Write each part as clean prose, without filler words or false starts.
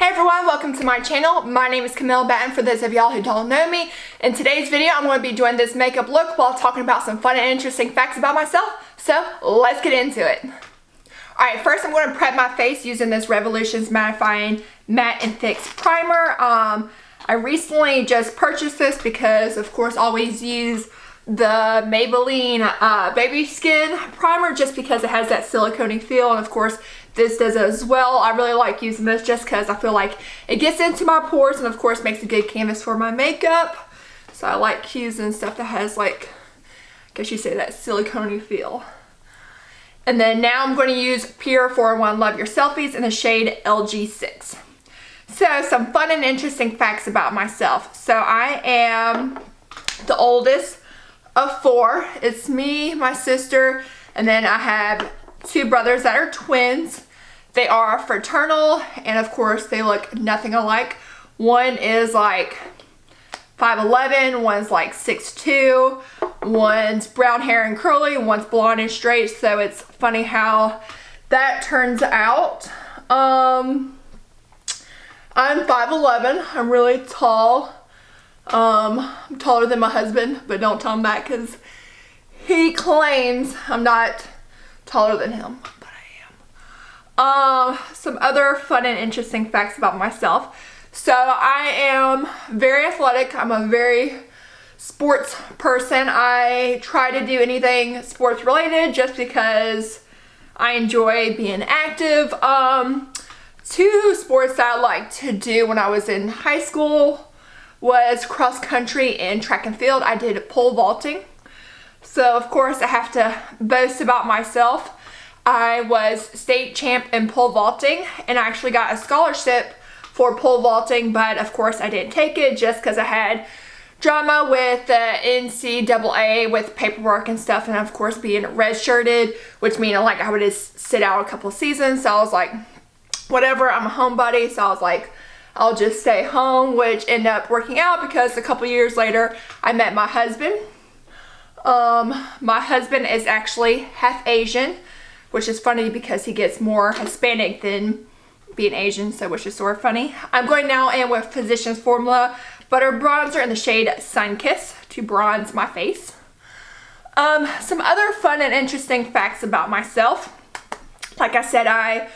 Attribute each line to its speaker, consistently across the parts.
Speaker 1: Hey everyone, welcome to my channel. My name is Camille Batten for those of y'all who don't know me. In today's video, I'm going to be doing this makeup look while talking about some fun and interesting facts about myself. So let's get into it. Alright, first I'm going to prep my face using this Revolution's Mattifying Matte and Fix Primer. I recently just purchased this because, of course, I always use the Maybelline Baby Skin Primer just because it has that silicone feel, and of course this does as well. I really like using this just because I feel like it gets into my pores and of course makes a good canvas for my makeup. So I like using stuff that has, like, I guess you say, that silicone feel. And then now I'm going to use Pure 4-in-1 Love Your Selfies in the shade LG6. So some fun and interesting facts about myself. So I am the oldest of 4. It's me, my sister, and then I have 2 brothers that are twins. They are fraternal, and of course they look nothing alike. One is like 5'11", one's like 6'2", one's brown hair and curly, one's blonde and straight, so it's funny how that turns out. I'm 5'11", I'm really tall. I'm taller than my husband, but don't tell him that because he claims I'm not taller than him, but I am. Some other fun and interesting facts about myself. So I am very athletic. I'm a very sports person. I try to do anything sports related just because I enjoy being active. 2 sports that I liked to do when I was in high school was cross country and track and field. I did pole vaulting. So of course I have to boast about myself. I was state champ in pole vaulting and I actually got a scholarship for pole vaulting, but of course I didn't take it just because I had drama with the NCAA with paperwork and stuff, and of course being redshirted, which means like I would just sit out a couple of seasons. So I was like, whatever, I'm a homebody, so I was like, I'll just stay home, which ended up working out because a couple years later I met my husband. My husband is actually half Asian, which is funny because he gets more Hispanic than being Asian, so which is sort of funny. I'm going now in with Physicians Formula Butter Bronzer in the shade Sun Kiss to bronze my face. Some other fun and interesting facts about myself. Like I said, I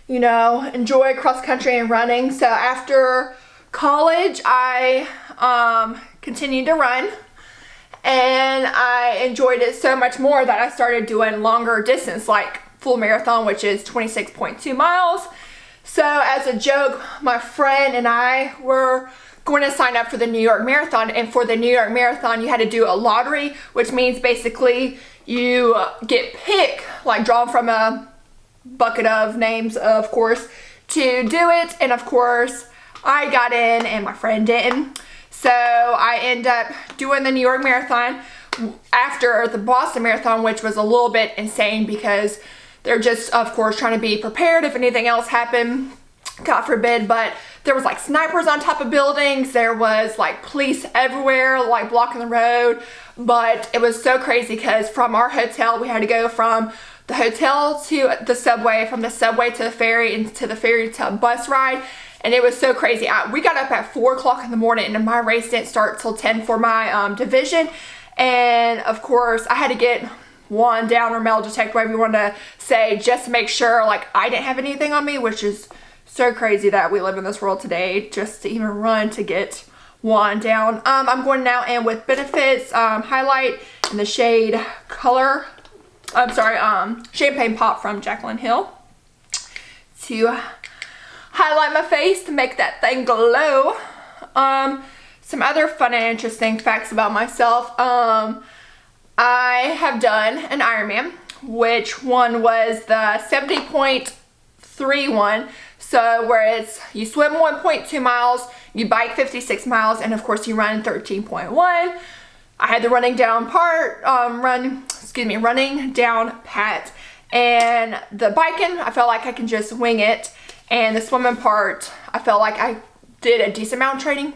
Speaker 1: enjoy cross country and running. So after college, I continued to run. And I enjoyed it so much more that I started doing longer distance, like full marathon, which is 26.2 miles. So as a joke, my friend and I were going to sign up for the New York Marathon. And for the New York Marathon, you had to do a lottery, which means basically you get picked, like drawn from a bucket of names, of course, to do it. And of course, I got in and my friend didn't. So I ended up doing the New York Marathon after the Boston Marathon, which was a little bit insane because they're just, of course, trying to be prepared if anything else happened, God forbid. But there was like snipers on top of buildings. There was like police everywhere, like blocking the road. But it was so crazy because from our hotel, we had to go from the hotel to the subway, from the subway to the ferry, and to the ferry to a bus ride. And it was so crazy. We got up at 4 o'clock in the morning and my race didn't start till 10 for my division. And of course I had to get wand down or metal detector, whatever you want to say, just to make sure like I didn't have anything on me, which is so crazy that we live in this world today just to even run to get wand down. I'm going now in with Benefits highlight in the shade Champagne Pop from Jaclyn Hill to highlight my face to make that thing glow. Some other fun and interesting facts about myself. I have done an Ironman, which one was the 70.3 one. So where it's you swim 1.2 miles, you bike 56 miles, and of course you run 13.1. I had the running down pat, and the biking I felt like I can just wing it. And the swimming part, I felt like I did a decent amount of training.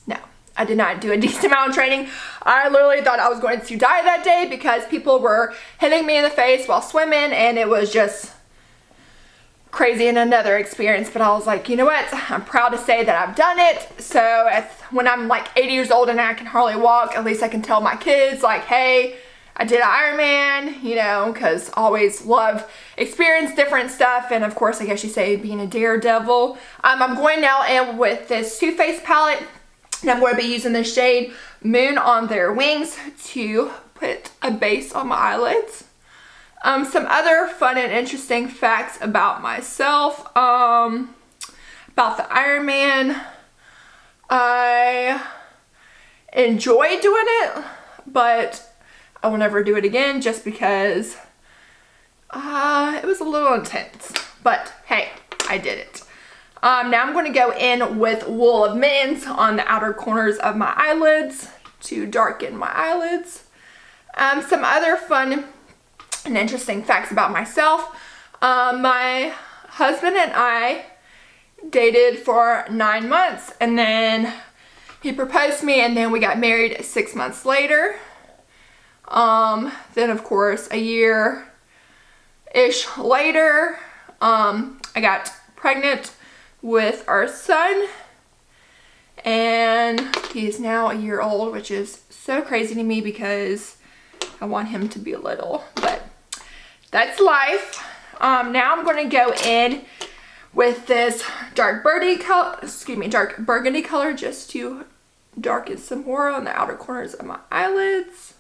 Speaker 1: No, I did not do a decent amount of training. I literally thought I was going to die that day because people were hitting me in the face while swimming, and it was just crazy in another experience, but I was like, you know what? I'm proud to say that I've done it. So when I'm like 80 years old and I can hardly walk, at least I can tell my kids like, hey, I did an Ironman, you know, because I always love experience different stuff. And of course, I guess you say being a daredevil. I'm going now in with this Too Faced palette, and I'm going to be using the shade Moon on Their Wings to put a base on my eyelids. Some other fun and interesting facts about myself, about the Ironman. I enjoy doing it, but I will never do it again just because it was a little intense. But hey, I did it. Now I'm going to go in with Wool of Mittens on the outer corners of my eyelids to darken my eyelids. Some other fun and interesting facts about myself. My husband and I dated for 9 months, and then he proposed to me, and then we got married 6 months later. Then of course a year-ish later, I got pregnant with our son, and he is now a year old, which is so crazy to me because I want him to be little, but that's life. Now I'm going to go in with this dark burgundy color just to darken some more on the outer corners of my eyelids.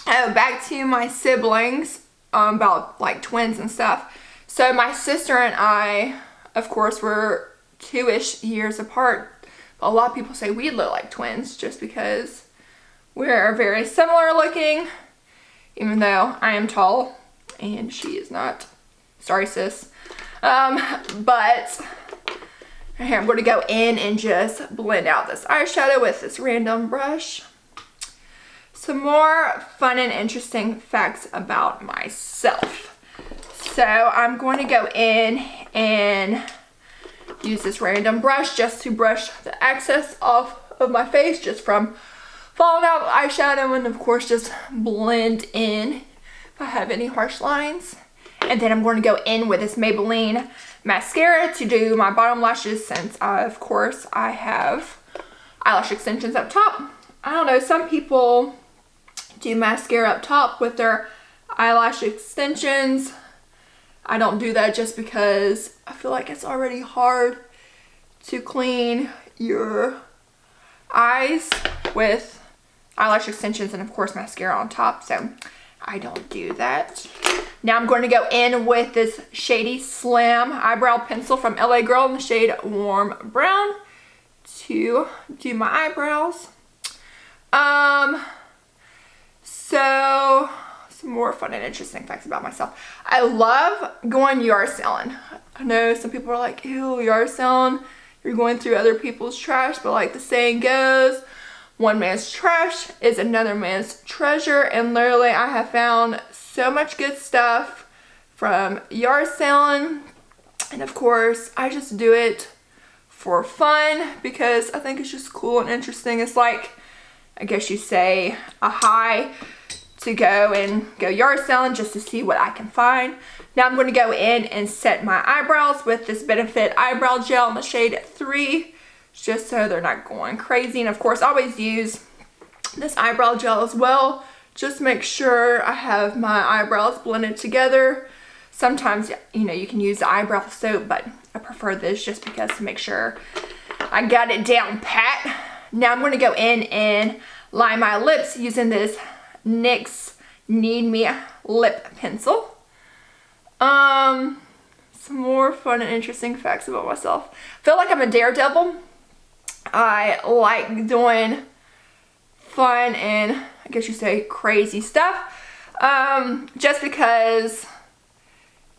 Speaker 1: Back to my siblings, about like twins and stuff. So my sister and I, of course, were 2-ish years apart. A lot of people say we look like twins just because we're very similar looking, even though I am tall and she is not. Sorry, sis. But here I'm going to go in and just blend out this eyeshadow with this random brush. Some more fun and interesting facts about myself. So I'm going to go in and use this random brush just to brush the excess off of my face just from falling out of eyeshadow, and of course just blend in if I have any harsh lines. And then I'm going to go in with this Maybelline mascara to do my bottom lashes, since of course I have eyelash extensions up top. I don't know, some people do mascara up top with their eyelash extensions. I don't do that just because I feel like it's already hard to clean your eyes with eyelash extensions and of course mascara on top, so I don't do that. Now I'm going to go in with this Shady Slam eyebrow pencil from LA Girl in the shade Warm Brown to do my eyebrows. So some more fun and interesting facts about myself. I love going yard selling. I know some people are like, ew, yard selling, you're going through other people's trash, but like the saying goes, one man's trash is another man's treasure. And literally I have found so much good stuff from yard selling. And of course I just do it for fun because I think it's just cool and interesting. It's like, I guess you say, a high to go yard selling just to see what I can find. Now I'm going to go in and set my eyebrows with this Benefit eyebrow gel in the shade 3, just so they're not going crazy. And of course I always use this eyebrow gel as well, just make sure I have my eyebrows blended together. Sometimes, you know, you can use the eyebrow soap, but I prefer this just because to make sure I got it down pat. Now I'm going to go in and line my lips using this NYX Need Me lip pencil. Some more fun and interesting facts about myself. I feel like I'm a daredevil. I like doing fun and, I guess you say, crazy stuff. Just because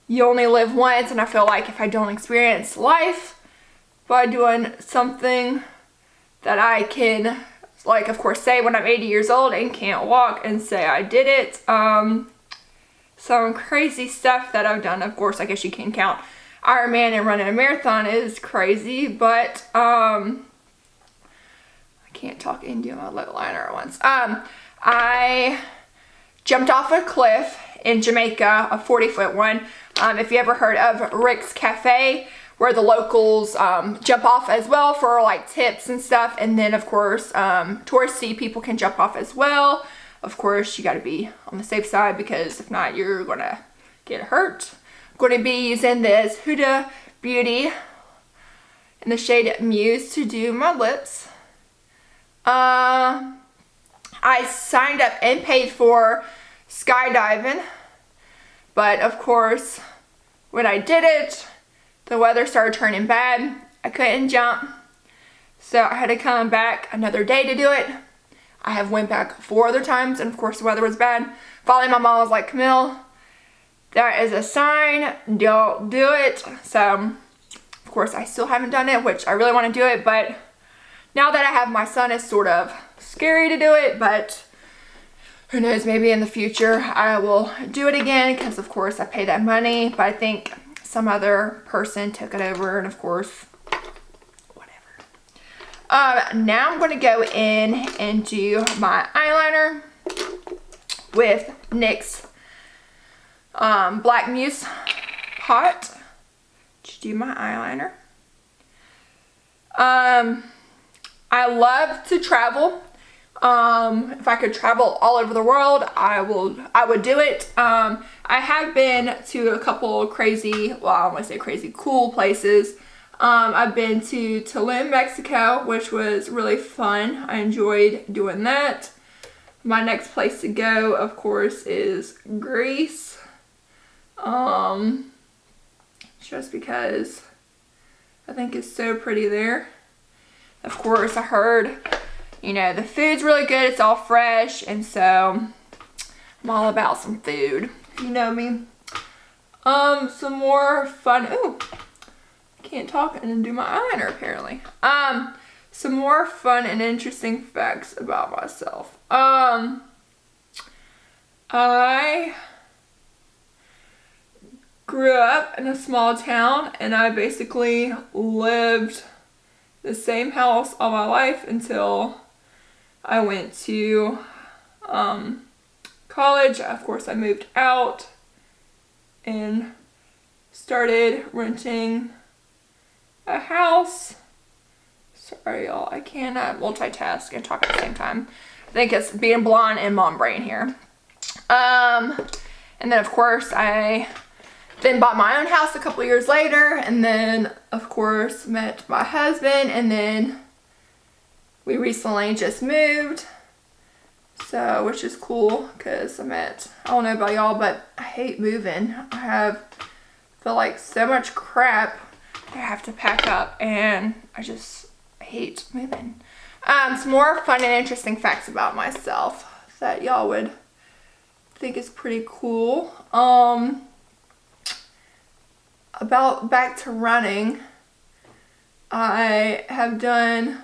Speaker 1: you only live once, and I feel like if I don't experience life by doing something that I can, like, of course, say when I'm 80 years old and can't walk and say I did it. Some crazy stuff that I've done. Of course, I guess you can count Ironman and running a marathon is crazy, but I can't talk and do my lip liner at once. I jumped off a cliff in Jamaica, a 40-foot one. If you ever heard of Rick's Cafe, where the locals jump off as well for like tips and stuff. And then of course, touristy people can jump off as well. Of course, you gotta be on the safe side because if not, you're gonna get hurt. I'm gonna be using this Huda Beauty in the shade Muse to do my lips. I signed up and paid for skydiving, but of course, when I did it, the weather started turning bad. I couldn't jump, so I had to come back another day to do it. I have went back 4 other times, and of course the weather was bad. Finally, my mom was like, Camille, that is a sign, don't do it. So, of course, I still haven't done it, which I really want to do it, but now that I have my son, it's sort of scary to do it, but who knows, maybe in the future I will do it again, because of course I pay that money, but I think some other person took it over, and of course, whatever. Now I'm going to go in and do my eyeliner with NYX Black Mousse Pot to do my eyeliner. I love to travel. If I could travel all over the world, I would do it. I have been to a couple crazy, well, I don't want to say crazy, cool places. I've been to Tulum, Mexico, which was really fun. I enjoyed doing that. My next place to go, of course, is Greece. Just because I think it's so pretty there. Of course, I heard, you know, the food's really good. It's all fresh, and so I'm all about some food. You know me. Some more fun. Ooh, I can't talk and do my eyeliner apparently. Some more fun and interesting facts about myself. I grew up in a small town, and I basically lived the same house all my life until I went to college. Of course, I moved out and started renting a house. Sorry, y'all, I cannot multitask and talk at the same time. I think it's being blonde and mom brain here. And then, of course, I then bought my own house a couple years later, and then, of course, met my husband, and then we recently just moved. So, which is cool, because I don't know about y'all, but I hate moving. I feel like so much crap that I have to pack up, and I just hate moving. Some more fun and interesting facts about myself that y'all would think is pretty cool. About back to running, I have done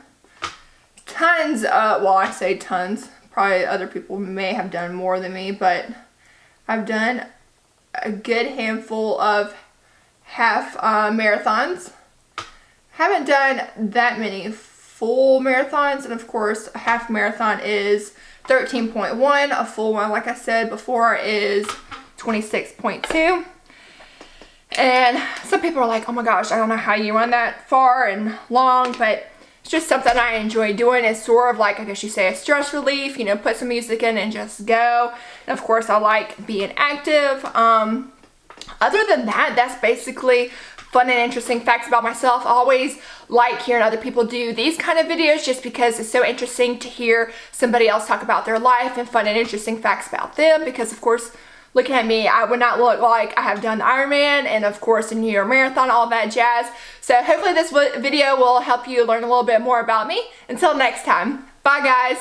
Speaker 1: tons of, well, I say tons, probably other people may have done more than me, but I've done a good handful of half marathons. Haven't done that many full marathons, and of course a half marathon is 13.1, a full one, like I said before, is 26.2. And some people are like, oh my gosh, I don't know how you run that far and long, but it's just something I enjoy doing. It's sort of like, I guess you say, a stress relief, you know, put some music in and just go. And of course, I like being active. Other than that, that's basically fun and interesting facts about myself. I always like hearing other people do these kind of videos just because it's so interesting to hear somebody else talk about their life and fun and interesting facts about them, because of course, looking at me, I would not look like I have done the Ironman and of course the New York Marathon, all that jazz. So hopefully this video will help you learn a little bit more about me. Until next time, bye guys.